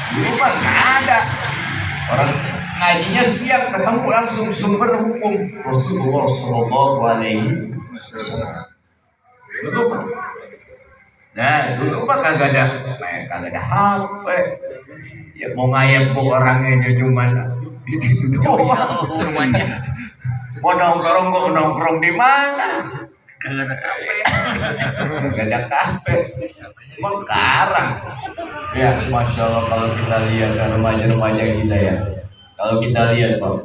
Dulu mah nggak ada. Orang ngajinya siang ketemu langsung sumber hukum Rasulullah Shallallahu Alaihi Wasallam. Dulu mah, dulu mah kagak ada HP. Ya mau ngayap orangnya cuman itu doang rumahnya. Mau nongkrong di mana? Kagak ada kafe. Kagak ada kafe. Emang karang. Ya, masya Allah kalau kita lihat remaja-remaja kita ya. Kalau kita lihat Pak,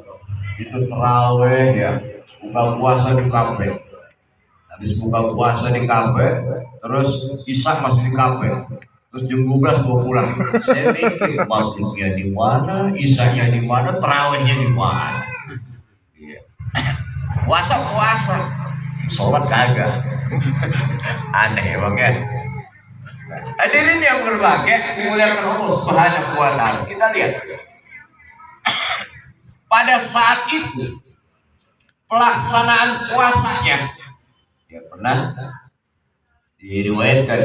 itu terawih ya, buka puasa di kafe. Habis buka puasa di kafe, terus isya masih di kafe. Terus jam 12 mau pulang. Saya mikir maghribnya di mana, isyanya di mana, terawihnya di mana. Puasa, sholat kagak. Aneh bang ya. Hadirin yang berbahagia, dimuliakan Allah Subhanahu wa Ta'ala. Kita lihat pada saat itu pelaksanaan puasanya ya pernah diriwayatkan,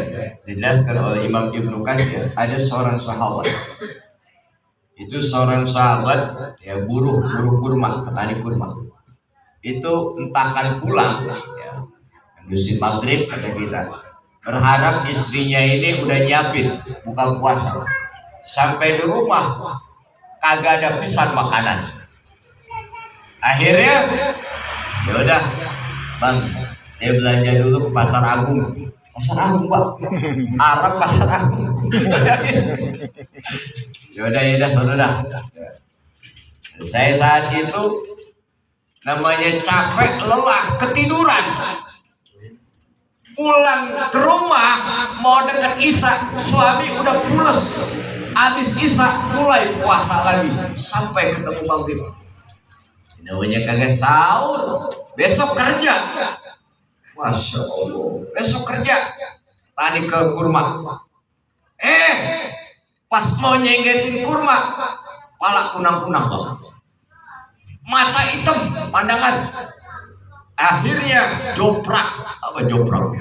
dijelaskan oleh Imam Ibnu Katsir, ada seorang sahabat. Itu seorang sahabat ya buruh kurma, petani kurma. Itu entahkan pulang ya, musim maghrib kata kita, berharap istrinya ini udah nyiapin buka puasa. Sampai di rumah kagak ada pisan makanan. Akhirnya ya udah bang, saya belanja dulu ke pasar Agung. Pasar Agung Pak, Arab pasar Agung. Ya udah saudara. Saya saat itu namanya capek, lelah, ketiduran. Pulang ke rumah mau dekat isya, suami udah pules. Habis isya mulai puasa lagi sampai ketemu maghrib. Namanya kagak sahur, besok kerja. Masya Allah, besok kerja. Tadi ke kurma. Pas mau nyenggetin kurma, pala kunang-kunang Bang. Mata hitam pandangan. Akhirnya joprak. Apa joprak?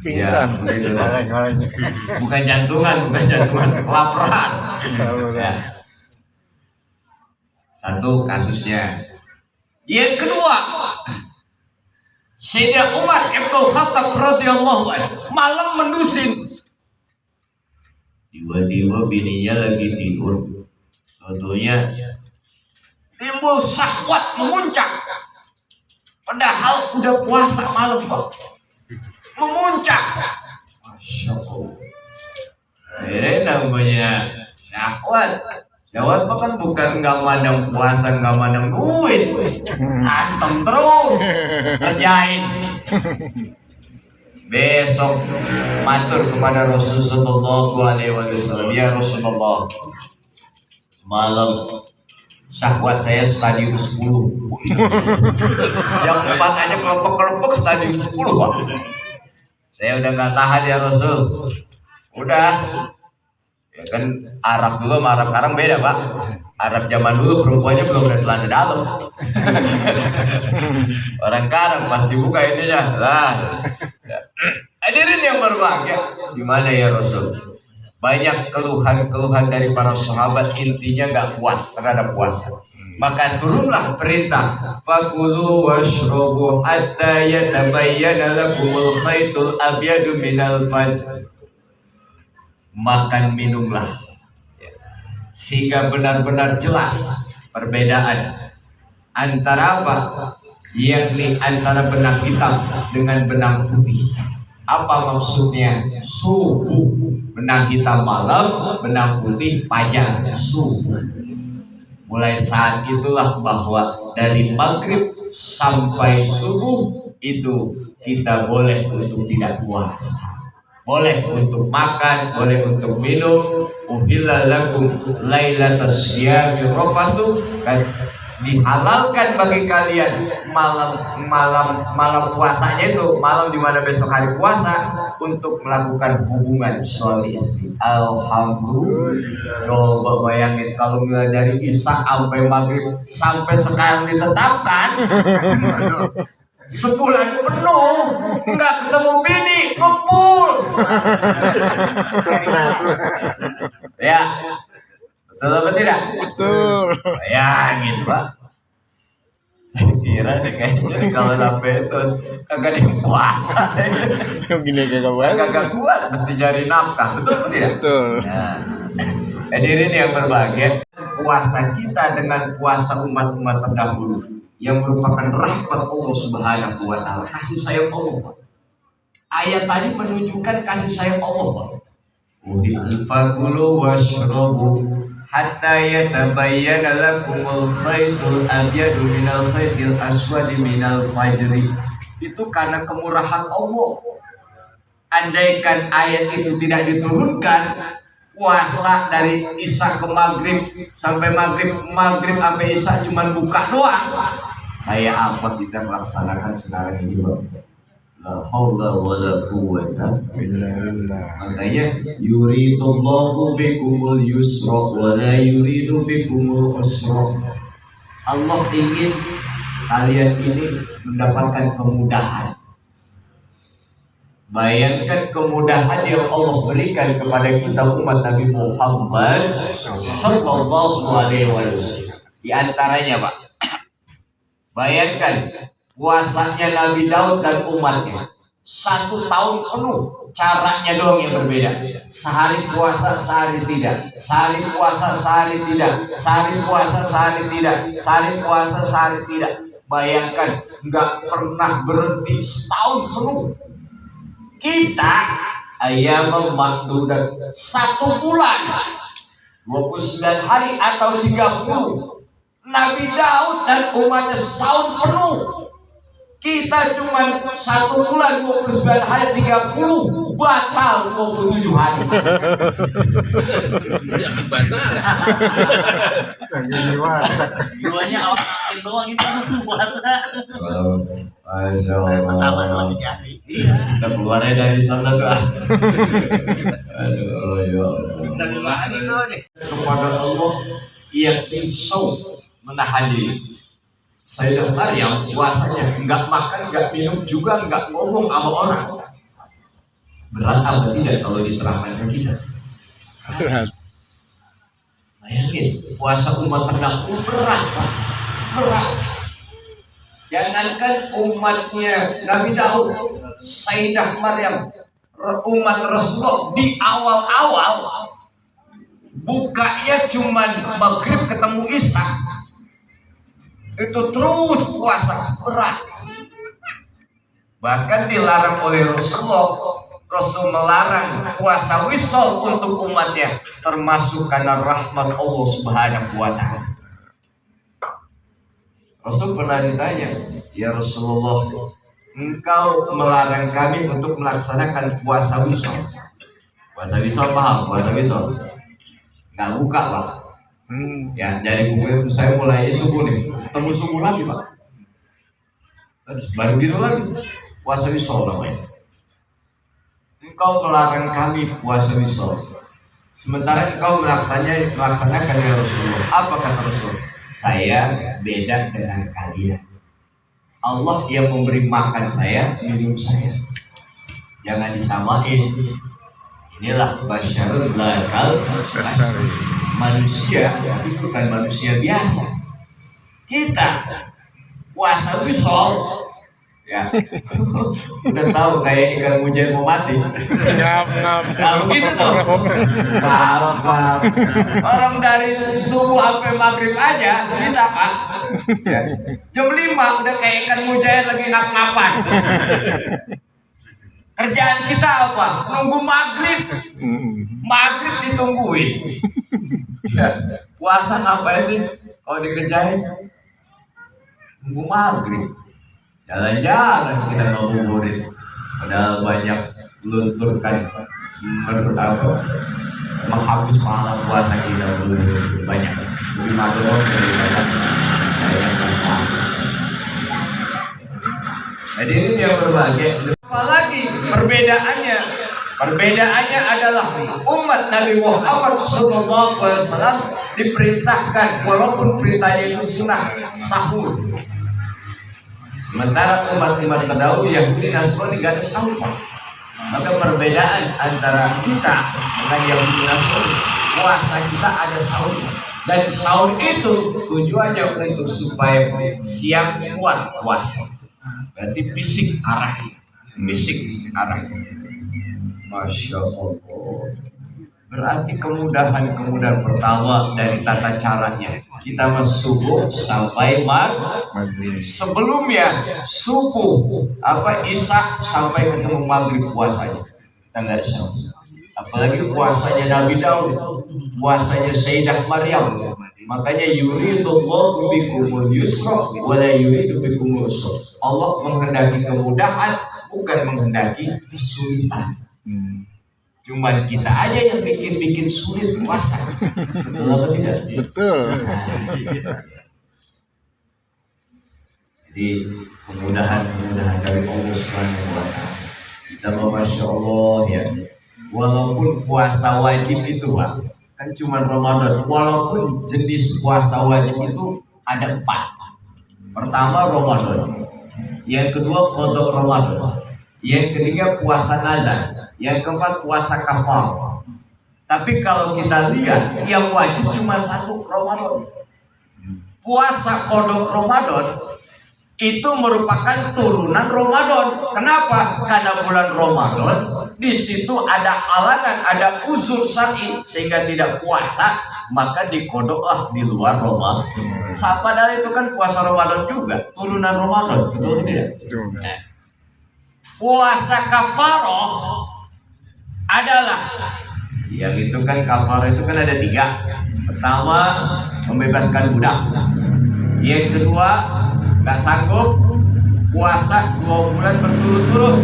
Pingsan. Ya, bukan jantungan, kelaparan. Ya. Satu kasusnya. Yang kedua, Sayyidina Umar Ibnu Khattab radhiyallahu anhu malam mendusin. Tiba-tiba bininya lagi tidur. Tentunya timbul syahwat memuncak. Padahal udah puasa malam Pak. Memuncak. Masya Allah. Ini namanya syahwat. Syahwat kan bukan nggak mandang puasa, nggak mandang duit. Antem terus. Kerjain. Besok matur kepada Rasulullah SAW. Ya Rasulullah, malam syahwat saya stadium 10. Yang 4 aja kelompok stadium 10 Pak. Saya udah gak tahan ya Rasul. Udah. Ya kan Arab dulu sama Arab sekarang beda Pak. Arab zaman dulu perempuannya belum ada celana dalam. Orang sekarang pasti buka ininya lah. Hadirin yang berbahagia, gimana ya Rasul? Banyak keluhan dari para sahabat, intinya nggak kuat terhadap puasa. Maka turunlah perintah, fakulu washrobu hatta yatabayyana lakumul khaytul abyadu minal fajr. Makan minumlah sehingga benar-benar jelas perbedaan antara apa? Yakni antara benang hitam dengan benang putih. Apa maksudnya? Subuh benang hitam malam, benang putih fajar subuh. Mulai saat itulah bahwa dari maghrib sampai subuh itu kita boleh untuk tidak puasa, boleh untuk makan, boleh untuk minum. Uhilla lakum lailatas syiyami rafathu, dihalalkan bagi kalian malam puasanya itu malam di mana besok hari puasa untuk melakukan hubungan suami istri. Alhamdulillah. Coba bayangin kalau dari isya sampai maghrib sampai sekarang ditetapkan. sebulan penuh nggak ketemu bini, ngepul. Ya, betul apa tidak? Betul. Bayangin Pak. Saya kira deh kayaknya kalau sampai itu kagak ada yang puasa saya. Yang gini kagak Kuat, mesti cari nafkah, betul apa tidak? Betul. Nah, hadirin yang berbahagia, puasa kita dengan puasa umat-umat terdahulu yang merupakan rahmat Allah Subhanahu wa taala, kasih sayang Allah. Ayat tadi menunjukkan kasih sayang Allah. Fakulu washrabu hatta yatabayyana lakumul khaytul abyadu minal khaytil aswadi minal fajri. Itu karena kemurahan Allah. Andaikan ayat itu tidak diturunkan, puasa dari Isya ke Maghrib sampai Maghrib sampai Isya cuma buka doang, kayak apa kita melaksanakan sekarang ini Bang? La haula wala quwwata illa billah. Makanya yuridullahu bikumul yusra wa la yuridu bikumul usra. Allah ingin kalian ini mendapatkan kemudahan. Bayangkan kemudahan yang Allah berikan kepada kita umat Nabi Muhammad sallallahu alaihi wasallam. Di antaranya, Pak, bayangkan puasanya Nabi Daud dan umatnya 1 tahun penuh, caranya doang yang berbeda. Sehari puasa, sehari tidak. Sehari puasa, sehari tidak. Sehari puasa, sehari tidak. Sehari puasa, sehari tidak. Bayangkan, nggak pernah berhenti setahun penuh. Kita ayam makdudat 1 bulan 29 hari atau 30. Nabi Daud dan umatnya setahun penuh. Kita cuma 1 bulan 29 hari 30, batal 27 hari. Jangan batal. Duanya awal doang itu puasa. Masya Allah. Pertama 2-3 hari. Kita keluarnya dari sana tuh. Aduh, ya Allah. Sambil itu nih. Kepada Allah yang insau menahan diri. Sayyidah Maryam puasanya nggak makan, nggak minum juga, nggak ngomong sama orang. Berat apa tidak kalau diterangkan ke kita? Bayangin, puasa umat terdahulu berat, Pak. Berat. Jangankan umatnya Nabi Daud, Sayyidah Maryam, umat Rasulullah di awal-awal bukanya cuma maghrib ketemu Isya. Itu terus puasa berat. Bahkan dilarang oleh Rasulullah. Rasul melarang puasa wisol untuk umatnya, termasuk karena rahmat Allah Subhanahu wa taala. Rasul pernah ditanya, ya Rasulullah, engkau melarang kami untuk melaksanakan puasa wisol. Puasa wisol paham? Puasa wisol nggak buka, Pak. Ya, dari buku saya mulai subuh nih, ketemu subuh lagi, Pak. Terus baru gitu lagi, puasa wisol namanya. Engkau melarang kami puasa wisol, sementara engkau melaksanakan ya Rasulullah. Apa kata Rasul? Saya beda dengan kalian. Allah yang memberi makan saya, minum saya. Jangan disamain. Inilah basyarul lakal manusia, tapi bukan manusia biasa. Kita puasa wisol, ya udah tahu kayak ikan mujair mau mati. Kalau gitu tuh, maaf. Orang dari subuh sampai maghrib aja kita, Pak. Ya. Jam 5 udah kayak ikan mujair lagi ngap-ngapan. Kerjaan kita apa? Nunggu maghrib. Maghrib ditungguin. Ya. Puasa ngapain sih? Kalau dikerjain nunggu maghrib. Jalan-jalan kita ngabuburit. Padahal banyak lunturkan menghapus pahala puasa kita banyak. Lebih maklum daripada saya yang jadi ini yang berbahagia. Apalagi perbedaannya adalah umat Nabi Muhammad SAW diperintahkan, walaupun perintahnya itu sunnah, sahur. Sementara umat-umat terdahulu Yahudi Nasrani gak ada sahur. Maka perbedaan antara kita dengan Yahudi Nasrani, puasa kita ada sahur. Dan sahur itu tujuannya untuk supaya siap kuat puasa. Berarti fisik arah. Masya Allah. Berarti kemudahan pertama dari tata caranya kita subuh sampai maghrib. Sebelumnya subuh isya sampai ketemu maghrib puasanya. Kita nggak bisa. Apalagi puasanya Nabi Daud, puasanya Sayyidah Maryam. Makanya yuridullahu bikumul yusra wa la yuridu bikumul usra. Allah menghendaki kemudahan, bukan menghendaki kesulitan. Cuman kita aja yang bikin sulit puasa. Betul apa tidak? Betul. Jadi kemudahan dari Allah Subhanahu wa taala. Kita Masya Allah ya. Walaupun puasa wajib itu kan cuma Ramadan. Walaupun jenis puasa wajib itu ada 4. Pertama Ramadan. Yang kedua qada Ramadan. Yang ketiga puasa nazar. Yang keempat puasa kafar. Tapi kalau kita lihat yang wajib cuma 1 Ramadan. Puasa qada Ramadan itu merupakan turunan Ramadan. Kenapa? Karena bulan Ramadan di situ ada halangan, ada uzur syar'i sehingga tidak puasa, maka dikodoh di luar Ramadan. Padahal itu kan puasa Ramadan juga, turunan Ramadan, betul tidak? Puasa kafaroh adalah yang itu kan kafaroh itu kan ada 3. Pertama membebaskan budak. Yang kedua nggak sanggup puasa 2 bulan berturut-turut.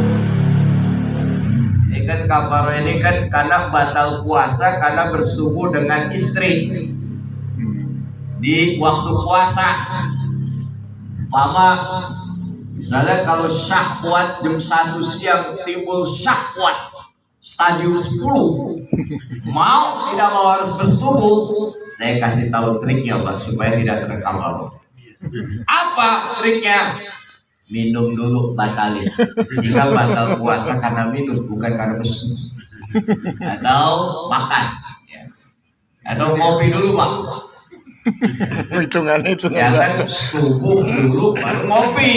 Ini kan kafaroh ini kan karena batal puasa karena bersubuh dengan istri di waktu puasa. Misalnya kalau syahwat jam 1 siang timbul syahwat stadium 10, mau tidak mau harus bersubuh. Saya kasih tahu triknya Pak supaya tidak terekam Allah. Apa triknya? Minum dulu batalin, sehingga batal puasa karena minum bukan karena bersubuh. Atau makan, ya. Atau ngopi dulu Pak. Hitungan Jangan subuh dulu baru ngopi,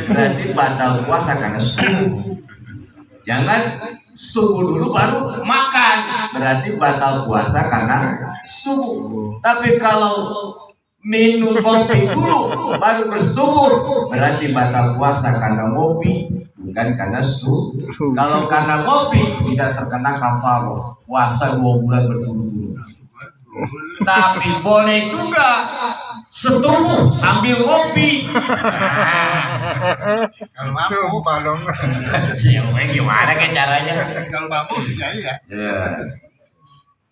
berarti batal puasa karena subuh. Jangan subuh dulu baru makan, berarti batal puasa karena subuh. Tapi kalau minum kopi dulu baru bersubuh, berarti batal puasa karena ngopi bukan karena subuh. Kalau karena ngopi tidak terkena kafaroh, puasa 2 bulan berturut-turut. Tapi boleh juga setubuh sambil ngopi. Kalau mampu balong. Ya, gimana kan caranya? Kalau mampu bisa ya.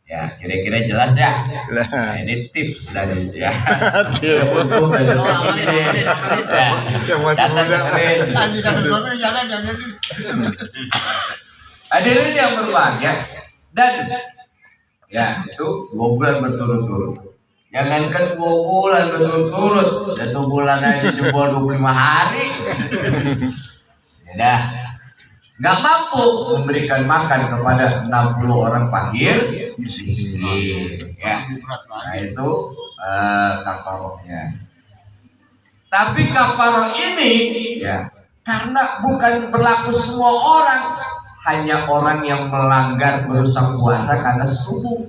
Ya, kira-kira jelas ya. Nah, ini tips dari ya. Untuk hadirin yang berbahagia dan ya itu 2 bulan berturut-turut. Jangankan 2 bulan berturut-turut, 1 bulan aja jempol 25 hari. Ya, nggak mampu memberikan makan kepada 60 orang fakir miskin. Ya, nah itu kafarohnya. Tapi kafaroh ini ya karena bukan berlaku semua orang. Hanya orang yang melanggar merusak puasa karena subuh.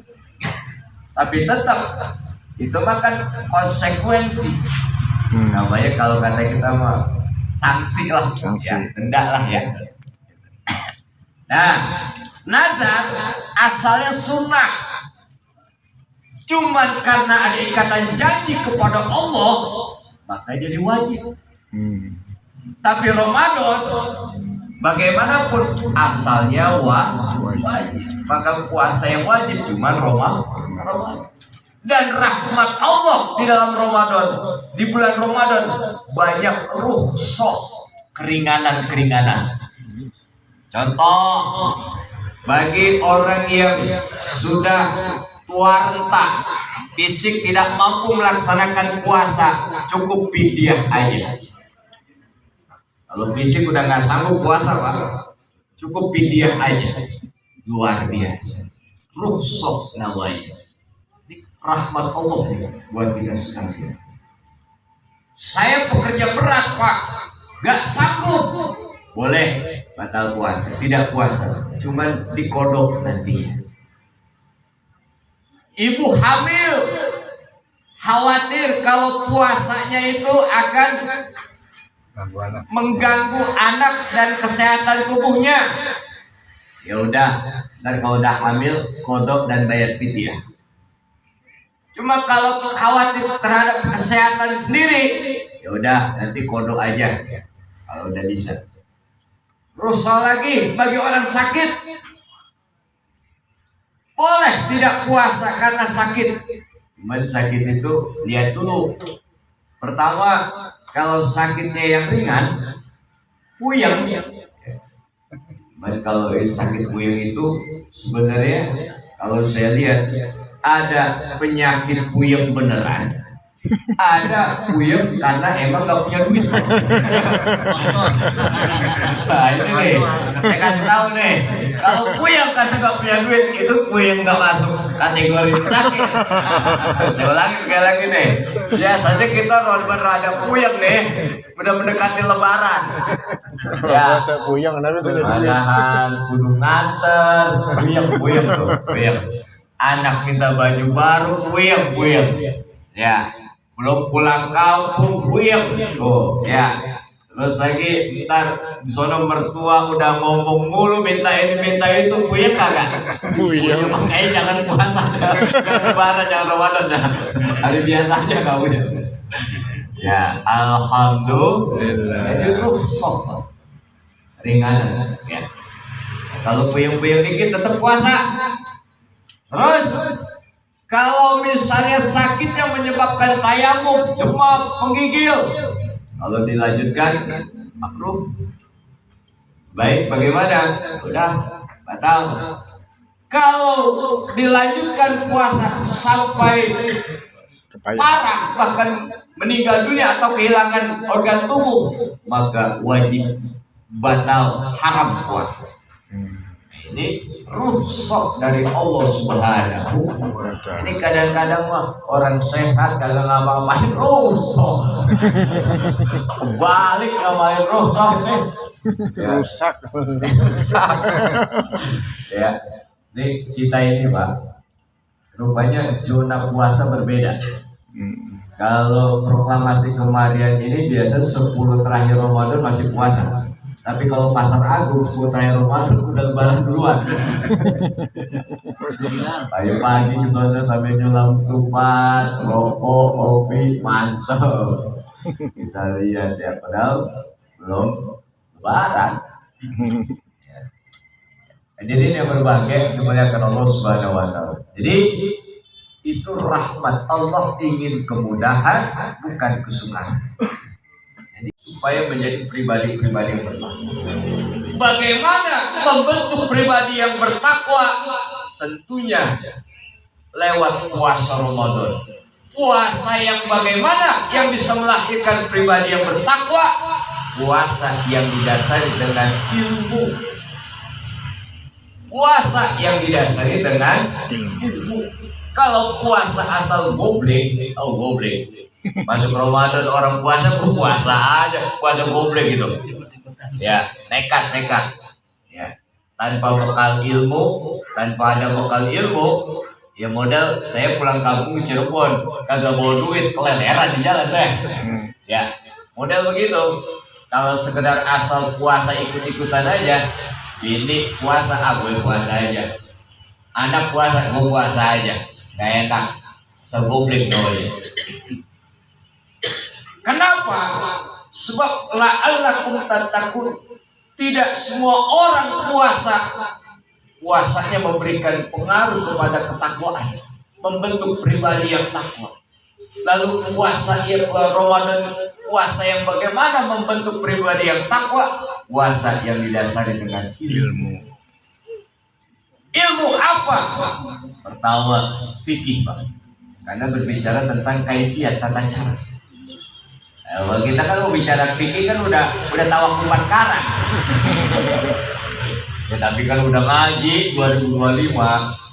Tapi tetap itu makan konsekuensi. Namanya kalau kata kita mah sanksi lah, ya, denda lah ya. Nah, nazar asalnya sunnah. Cuman karena ada ikatan janji kepada Allah, maka jadi wajib. Tapi Ramadan bagaimanapun asalnya wajib, maka puasa yang wajib cuma Ramadan. Dan rahmat Allah di dalam Ramadan, di bulan Ramadan banyak rukhsah, keringanan. Contoh, bagi orang yang sudah tua renta, fisik tidak mampu melaksanakan puasa, cukup fidyah aja. Kalau fisik udah nggak sanggup puasa Pak, cukup fidyah aja. Luar biasa. Rukhsah namanya. Ini rahmat Allah buat kita sekalian. Saya pekerja berat Pak, nggak sanggup. Boleh batal puasa, tidak puasa, cuman dikodok nantinya. Ibu hamil khawatir kalau puasanya itu akan mengganggu anak dan kesehatan tubuhnya. Ya udah, dan kalau udah hamil kodok dan bayar fidyah. Cuma kalau khawatir terhadap kesehatan sendiri, ya udah nanti kodok aja kalau udah bisa. Rukhsah lagi bagi orang sakit, boleh tidak puasa karena sakit. Cuman sakit itu lihat dulu. Pertama, kalau sakitnya yang ringan, puyeng. Kalau sakit puyeng itu sebenarnya kalau saya lihat ada penyakit puyeng beneran, ada puyeng karena emang gak punya duit. Nah ini nih, saya kasih tahu nih, kalau puyeng karena gak punya duit itu puyeng gak masuk kategori sakit. Saya ulangi sekali lagi nih, biasanya kita kalau ada puyeng nih, udah mendekati lebaran. Ya, Puasa puyeng kenapa tuh? padahal kudu nganter, puyeng tuh, puyeng. Anak minta baju baru, puyeng. Ya, belum pulang kampung, puyeng. Oh, ya. Terus lagi ntar di sono mertua udah ngomong mulu minta ini minta itu, puyeng kagak? Puyeng. Makanya jangan puasa, jangan lebaran, jangan Ramadan, hari biasa aja kamu ya. Ya, alhamdulillah. Jadi rukhsah ringan ya. Kalau puyeng-puyeng dikit tetap puasa. Terus kalau misalnya sakit yang menyebabkan tayamum, demam, menggigil, kalau dilanjutkan makruh. Baik, bagaimana? Udah batal. Kalau dilanjutkan puasa sampai parah, bahkan meninggal dunia atau kehilangan organ tubuh, maka wajib batal, haram puasa. Ini rukhsah dari Allah Subhanahu wa Ta'ala. Ini kadang-kadang mah orang sehat kagak ngapa-ngapain rukhsah. Balik ngamain rukhsah nih. Rusak. Ya. Nih kita ini Pak, rupanya zona puasa berbeda. Kalau proklamasi kemarin ini biasa 10 terakhir Ramadan masih puasa. Tapi kalau pasar agung 10 terakhir Ramadan udah lebaran duluan. Pagi-pagi soalnya sampai nyulam tupat, rokok, kopi, mantap. Kita lihat ya, padahal belum lebaran. Jadi ini yang berbahagia dimuliakan Allah Subhanahu wa Ta'ala. Jadi itu rahmat Allah, ingin kemudahan bukan kesukaan. Jadi supaya menjadi pribadi-pribadi yang bertakwa. Bagaimana membentuk pribadi yang bertakwa? Tentunya lewat puasa Ramadan. Puasa yang bagaimana yang bisa melahirkan pribadi yang bertakwa? Puasa yang didasari dengan ilmu. Puasa yang didasari dengan ilmu. Kalau puasa asal goblek, masuk Ramadan orang puasa aja, puasa goblek gitu. Ya, nekat. Ya, tanpa bekal ilmu, tanpa ada bekal ilmu, ya modal saya pulang kampung ke Cirebon, kagak bawa duit, keleleran di jalan saya. Ya, model begitu. Kalau sekedar asal puasa ikut-ikutan aja, ini puasa gue puasa aja, anak puasa gue puasa aja, nggak enak, segoblek namanya. Kenapa? Sebab la'allakum tattaqun. Tidak semua orang puasanya memberikan pengaruh kepada ketakwaan, membentuk pribadi yang takwa. Lalu puasa yang Ramadan, puasa yang bagaimana membentuk pribadi yang takwa? Puasa yang didasari dengan ilmu. Ilmu apa? Pertama, fikih Pak. Karena berbicara tentang kaifiat, tata cara. Kalau kita kan mau bicara fikih kan udah tawakupan karang. Ya, tapi kan udah ngaji 2025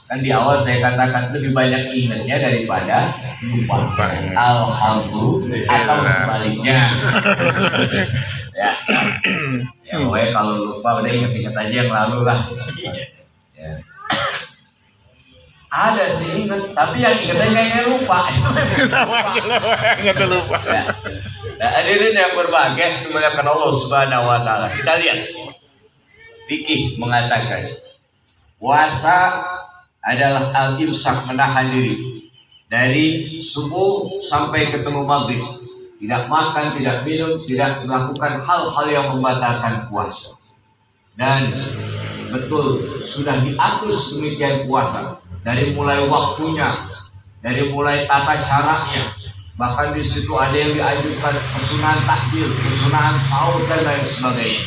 kan di awal saya katakan lebih banyak ingatnya daripada lupa. Alhamdulillah atau sebaliknya. Ya, ya pokoknya kalau lupa udah ingat aja yang lalu lah. Ya. Ada sih ingat, tapi yang ingatnya kayaknya lupa. Nggak lupa. Ya. Nah, hadirin yang berbahagia dimuliakan Allah Subhanahu wa taala. Kita lihat fikih mengatakan puasa adalah al-imsak, menahan diri dari subuh sampai ketemu maghrib, tidak makan, tidak minum, tidak melakukan hal-hal yang membatalkan puasa. Dan betul sudah diatur sedemikian puasa, dari mulai waktunya, dari mulai tata caranya, bahkan di situ ada yang diajukan kesunahan takjil, kesunahan sahur dan lain sebagainya.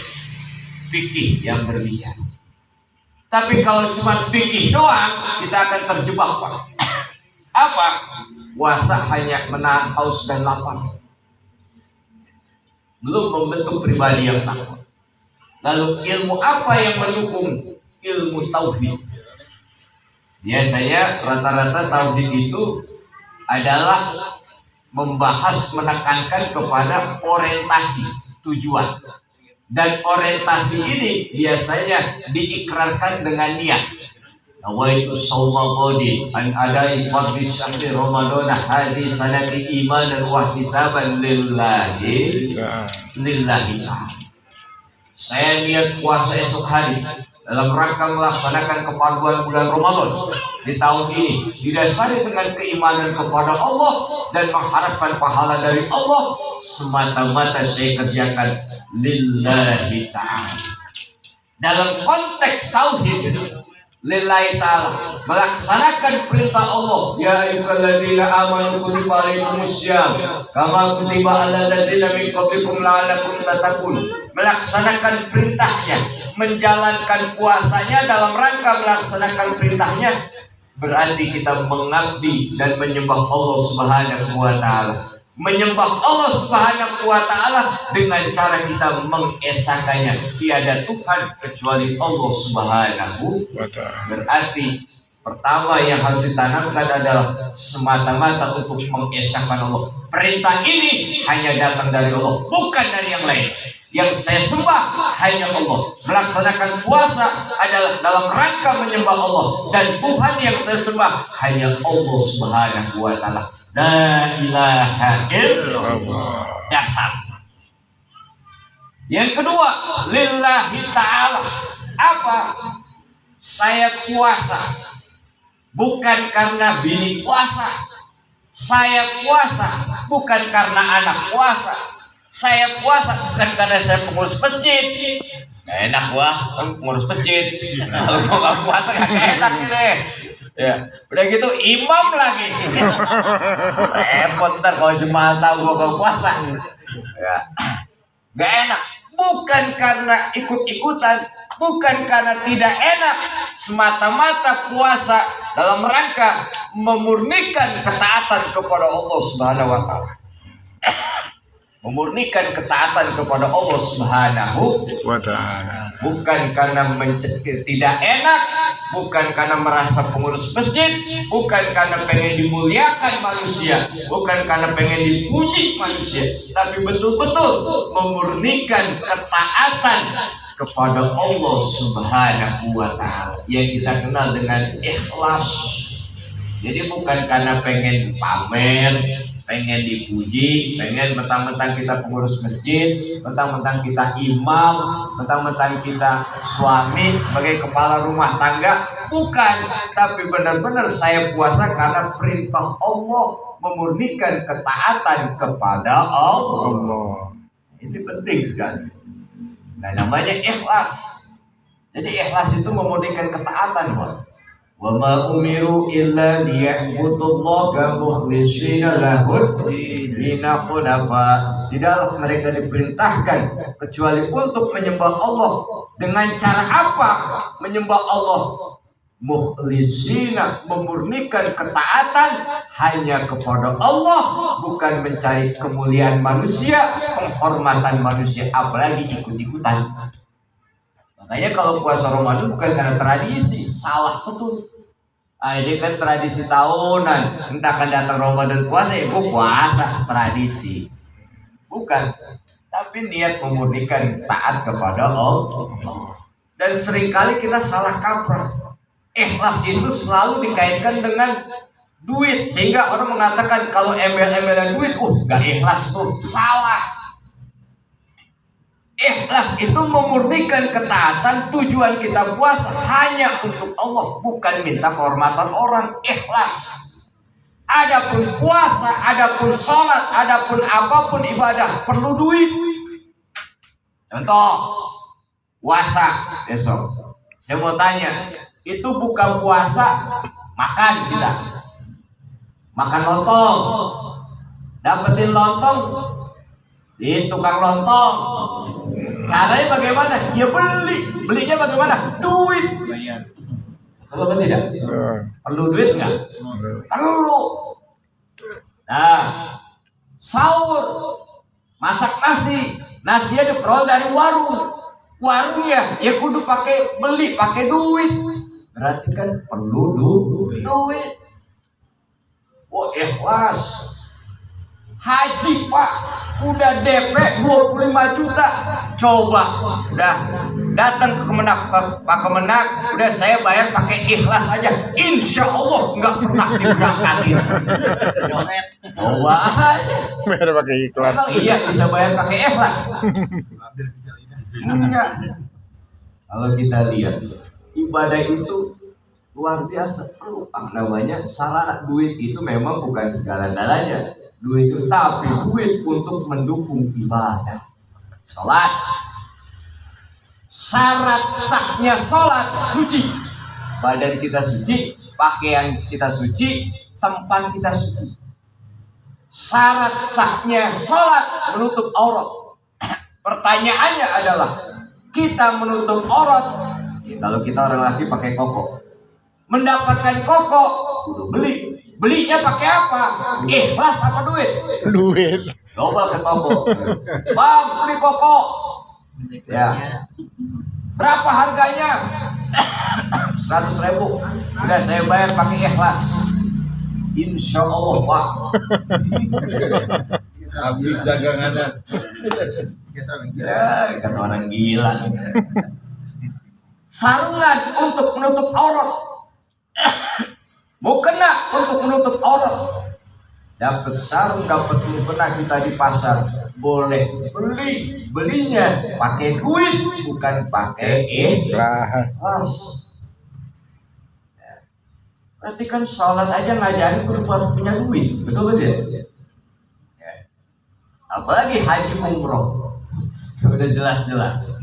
Fikih yang berbicara. Tapi kalau cuma fikih doang, kita akan terjebak, Pak. Apa? Puasa hanya menahan haus dan lapar, belum membentuk pribadi yang takwa. Lalu ilmu apa yang mendukung? Ilmu tauhid. Biasanya rata-rata tauhid itu adalah membahas, menekankan kepada orientasi, tujuan. Dan orientasi ini biasanya diikrarkan dengan niat. Nawaitu shawma qadi an adai fardhi syahri Ramadan hadhi sanati imanan wa ihtisaban lillahi ta'ala. Saya niat puasa esok hari dalam rangka melaksanakan kepaduan bulan Ramadan di tahun ini, didasari dengan keimanan kepada Allah dan mengharapkan pahala dari Allah. Semata-mata saya kerjakan lillahi ta'ala. Dalam konteks tauhid, lillahi ta'ala, melaksanakan perintah Allah. Ya ayyuhalladzina amanu kutiba alaikumussyam kama kutiba alal ladzina min qablikum la'allakum tattaqun. Melaksanakan perintahnya, menjalankan puasanya dalam rangka melaksanakan perintahnya, berarti kita mengabdi dan menyembah Allah Subhanahu wa taala. Menyembah Allah Subhanahu wa taala dengan cara kita mengesakannya, tiada Tuhan kecuali Allah Subhanahu wa taala. Berarti pertama yang harus ditanamkan adalah semata-mata untuk mengesahkan Allah. Perintah ini hanya datang dari Allah, bukan dari yang lain. Yang saya sembah hanya Allah. Melaksanakan puasa adalah dalam rangka menyembah Allah, dan Tuhan yang saya sembah hanya Allah Subhanahu wa taala. La ilaha illallah. Dasar. Yang kedua, lillahi ta'ala. Apa? Saya puasa bukan karena bini puasa. Saya puasa bukan karena anak puasa. Saya puasa bukan karena saya pengurus masjid. Gak enak gua pengurus masjid. Kalau gua gak puasa gak enak nih. Ya, udah gitu imam lagi. Repot ntar kalau jemaah tahu gua gak puasa. Ya, gak enak. Bukan karena ikut-ikutan, bukan karena tidak enak, semata-mata puasa dalam rangka memurnikan ketaatan kepada Allah Subhanahu wa taala. Memurnikan ketaatan kepada Allah Subhanahu wa taala. Bukan karena tidak enak, bukan karena merasa pengurus masjid, bukan karena pengen dimuliakan manusia, bukan karena pengen dipuji manusia, tapi betul-betul memurnikan ketaatan kepada Allah Subhanahu wa taala yang kita kenal dengan ikhlas. Jadi bukan karena pengen pamer, pengen dipuji, pengen mentang-mentang kita pengurus masjid, mentang-mentang kita imam, mentang-mentang kita suami sebagai kepala rumah tangga, bukan. Tapi benar-benar saya puasa karena perintah Allah, memurnikan ketaatan kepada Allah. Ini penting sekali. Nah, namanya ikhlas. Jadi ikhlas itu memurnikan ketaatan, Pak. Wa ma umiru illa liya'budullaha mukhlishina lahud-din hunafa. Tidaklah mereka diperintahkan kecuali untuk menyembah Allah. Dengan cara apa menyembah Allah? mukhlisina, memurnikan ketaatan hanya kepada Allah, bukan mencari kemuliaan manusia, penghormatan manusia, apalagi ikut-ikutan. Makanya kalau puasa Ramadan bukan karena tradisi, salah betul. Ini kan tradisi tahunan, entah kan datang Ramadan puasa, ya gue puasa, tradisi. Bukan, tapi niat memurnikan taat kepada Allah. Dan seringkali kita salah kaprah. Ikhlas itu selalu dikaitkan dengan duit, sehingga orang mengatakan kalau embel-embelan duit, gak ikhlas tuh. Salah. Ikhlas itu memurnikan ketaatan, tujuan kita puasa hanya untuk Allah, bukan minta kehormatan orang. Ikhlas. Adapun puasa, adapun sholat, adapun apapun ibadah perlu duit. Contoh, puasa besok. Saya mau tanya, itu buka puasa makan kita, makan lontong, dapetin lontong di tukang lontong. Caranya bagaimana? Ya belinya bagaimana? Duit. Bayar. Kalau tidak, perlu duit nggak? Perlu. Nah, sahur, masak nasinya diperoleh dari warungnya, ya kudu pakai duit. Berarti kan perlu duit. Oh, ikhlas. Haji Pak, udah DP 25 juta. Coba, udah datang ke Pak Kemenak, udah saya bayar pakai ikhlas aja. Insya Allah nggak pernah diberangkatin. Jonet. Coba aja. Bayar pakai ikhlas. Iya, bisa bayar pakai ikhlas. Enggak. Kalau kita lihat ibadah itu luar biasa. Namanya sarana. Duit itu memang bukan segala-galanya. Duit itu tapi duit untuk mendukung ibadah. Salat. Syarat sahnya salat suci. Badan kita suci, pakaian kita suci, tempat kita suci. Syarat sahnya salat menutup aurat. Pertanyaannya adalah kita menutup aurat. Kalau kita orang laki pakai koko, mendapatkan koko kudu beli. Belinya pakai apa? Ikhlas apa duit? Duit. Coba ke toko. Bang, beli koko. Ya. Berapa harganya? 100.000. Udah saya bayar pakai ikhlas. Insya Allah Pak. Habis dagangannya. Ya, kata orang gila. Sarungan untuk menutup aurat. Mau kena untuk menutup aurat. Dapat sarung, dapat mukena kita di pasar, boleh belinya pakai duit, bukan pakai ikhlas. Berarti kan sholat aja ngajarin kudu punya duit, betul ya? Apalagi haji umroh, udah jelas-jelas.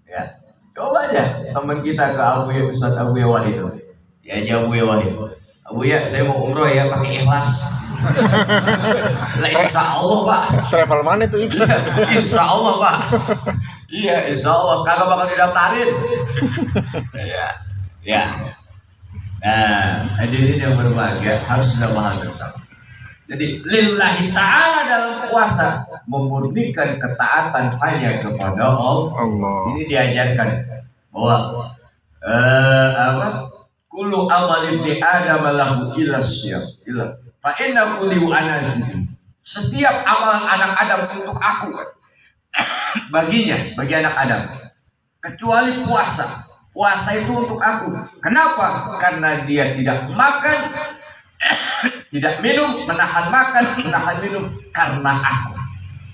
Ya, coba aja teman kita ke Ustaz Abu Wahid, ya aja Abu Wahid. Abu ya, saya mau umroh ya pakai ikhlas. Lah insya Allah Pak. Travel mana tuh itu? Insya Allah Pak. Iya insya Allah kagak bakal didaftarin. Ya. Nah, hadirin yang berbahagia harus sudah paham bersama. Jadi lillahi ta'ala dalam puasa memurnikan ketaatan hanya kepada Allah. Ini diajarkan bahwa kullu amalin di Adam lahu illa syiyam illa fa inna kulli anazim. Setiap amalan anak Adam untuk aku bagi anak Adam kecuali puasa. Puasa itu untuk aku. Kenapa? Karena dia tidak makan, tidak minum, menahan makan, menahan minum karena aku.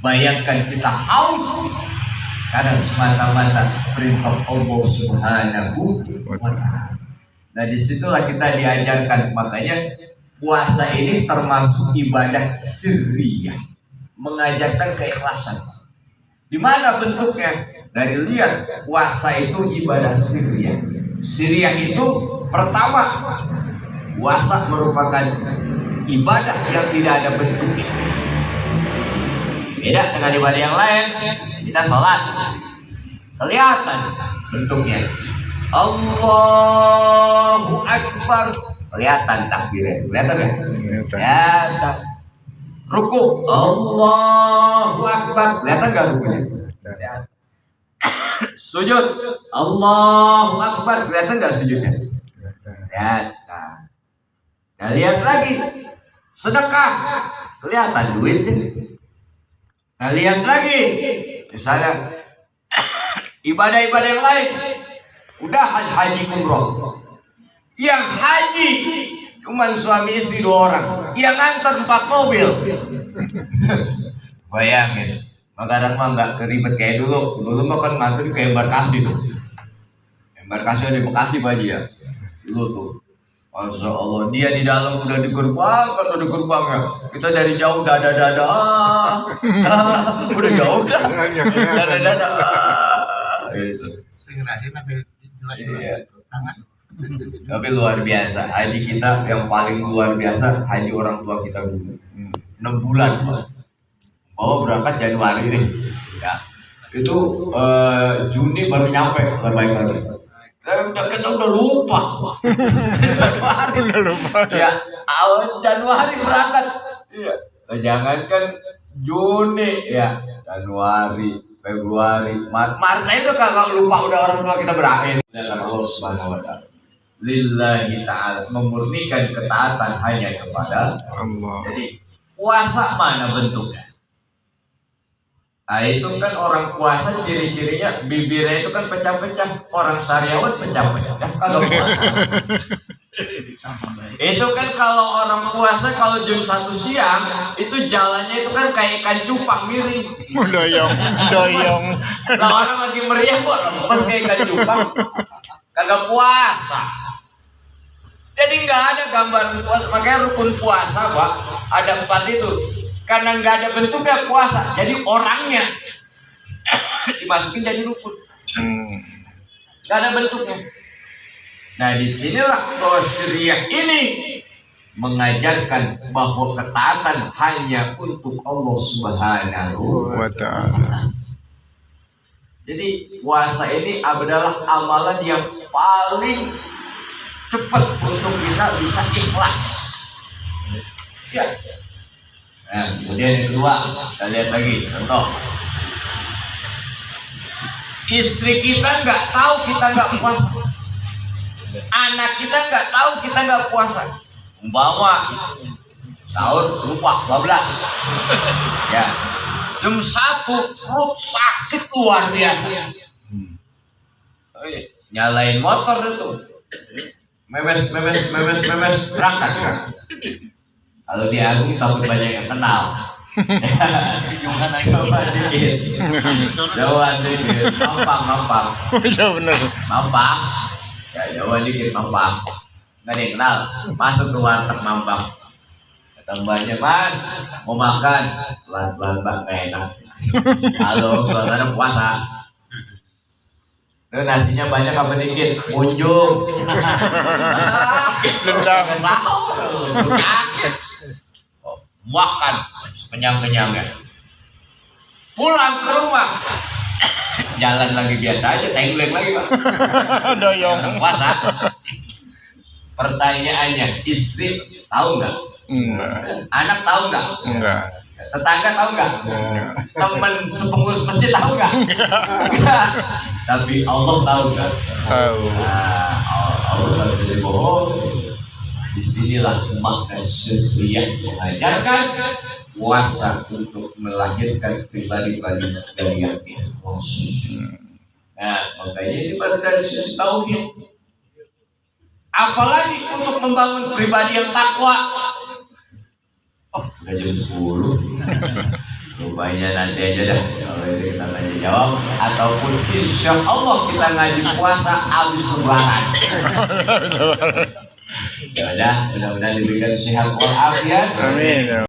Bayangkan kita haus karena semata-mata perintah Allah Subhanahu wa ta'ala. Nah disitulah kita diajarkan, makanya puasa ini termasuk ibadah sirriyah, mengajarkan keikhlasan. Di mana bentuknya? Dari lihat puasa itu ibadah sirriyah. Sirriyah itu pertama, puasa merupakan ibadah yang tidak ada bentuknya. Beda dengan ibadah yang lain, kita sholat kelihatan bentuknya. Allahu Akbar. Kelihatan takbirnya, kelihatan ya? Kelihatan. Ruku, Allahu Akbar. Kelihatan nggak rukunya? Kelihatan. Sujud, Allahu Akbar. Kelihatan nggak sujudnya? Kelihatan. Nah, lihat lagi. Sedekah, kelihatan duitnya. Nah, lihat lagi. Misalnya ibadah-ibadah yang lain. Udah haji umroh. Yang haji cuma suami istri 2 orang. Yang antar 4 mobil. Bayangin. Kadang mah nggak keribet kayak dulu. Dulu mah kan nganter kayak embarkasi tuh. Embarkasi ada di Bekasi Pak Haji ya. Dulu tuh. Masya Allah, dia di dalam udah di gerbang, kan udah di gerbang ya. Kita dari jauh dada-dada, udah jauh dah, dada-dada. Gitu. Iya. Tapi luar biasa, haji kita yang paling luar biasa, haji orang tua kita dulu. 6 bulan, Pak. Bawa berangkat Januari nih, ya. Itu Juni baru nyampe, terbaik lagi. Kita udah lupa. Januari. Udah lupa. Ya, awal Januari berangkat. Iya. Jangankan Juni ya, Januari, Februari, Maret itu kalau lupa udah orang tua kita berakhir. Dan Allah Subhanahu wa taala. Lillahi ta'ala, memurnikan ketaatan hanya kepada Allah. Jadi puasa mana bentuknya? Nah itu kan orang puasa ciri-cirinya bibirnya itu kan pecah-pecah. Orang sariawan pecah-pecah kalau puasa. Itu kan kalau orang puasa kalau jam 1 siang itu jalannya itu kan kayak ikan cupang miring. Doyong. Lah orang lagi meriah kok pas kayak ikan cupang. Kagak puasa. Jadi nggak ada gambar puasa. Makanya rukun puasa Pak ada 4 itu. Karena nggak ada bentuknya puasa, jadi orangnya dimasukin jadi rukun. Nggak ada bentuknya. Nah disinilah bahwa syariah ini mengajarkan bahwa ketaatan hanya untuk Allah Subhanahu wa ta'ala. Jadi puasa ini adalah amalan yang paling cepat untuk kita bisa ikhlas. Ya. Nah, kemudian yang kedua, kita lihat lagi contoh. Istri kita nggak tahu kita nggak puasa, anak kita nggak tahu kita nggak puasa. Umpama sahur lupa 12, ya jam 1 perut sakit luar biasa. Nyalain motor itu, memes berangkat. Kalau di Agung takut banyak yang kenal. Coba dikit. Jauhan dikit. Mampang. Iya bener. Mampang. Ya jauhan dikit Mampang. Nggak ada yang kenal. Masuk ke warteg Mampang. Kata mbaknya, Mas mau makan. Pelan-pelan Mbak, nggak enak. Halo, suasana puasa. Itu nasinya banyak apa dikit? Kunjung. Dendam. Sakit. Makan kenyang-kenyangnya. Pulang ke rumah. Jalan lagi biasa aja, tengkleng lagi Pak. Doyong. Puasa. Pertanyaannya, istri tahu nggak? Enggak. Anak tahu nggak? Enggak. Tetangga tahu nggak? Teman sepengurus masjid tahu nggak? Enggak. Tapi Allah tahu nggak? Tahu. Nah, Allah nggak jadi bohong. Disinilah makna syariah mengajarkan puasa untuk melahirkan pribadi-pribadi dari yang ikhlas. Nah, makanya ini baru dari sisi tauhid. Apalagi untuk membangun pribadi yang takwa. Oh, udah jam 10. Rupanya nanti aja dah kalau ini kita tanya jawab ataupun insya Allah kita ngaji puasa habis lebaran. Ya udah, mudah-mudahan diberikan sehat walafiat. Amin.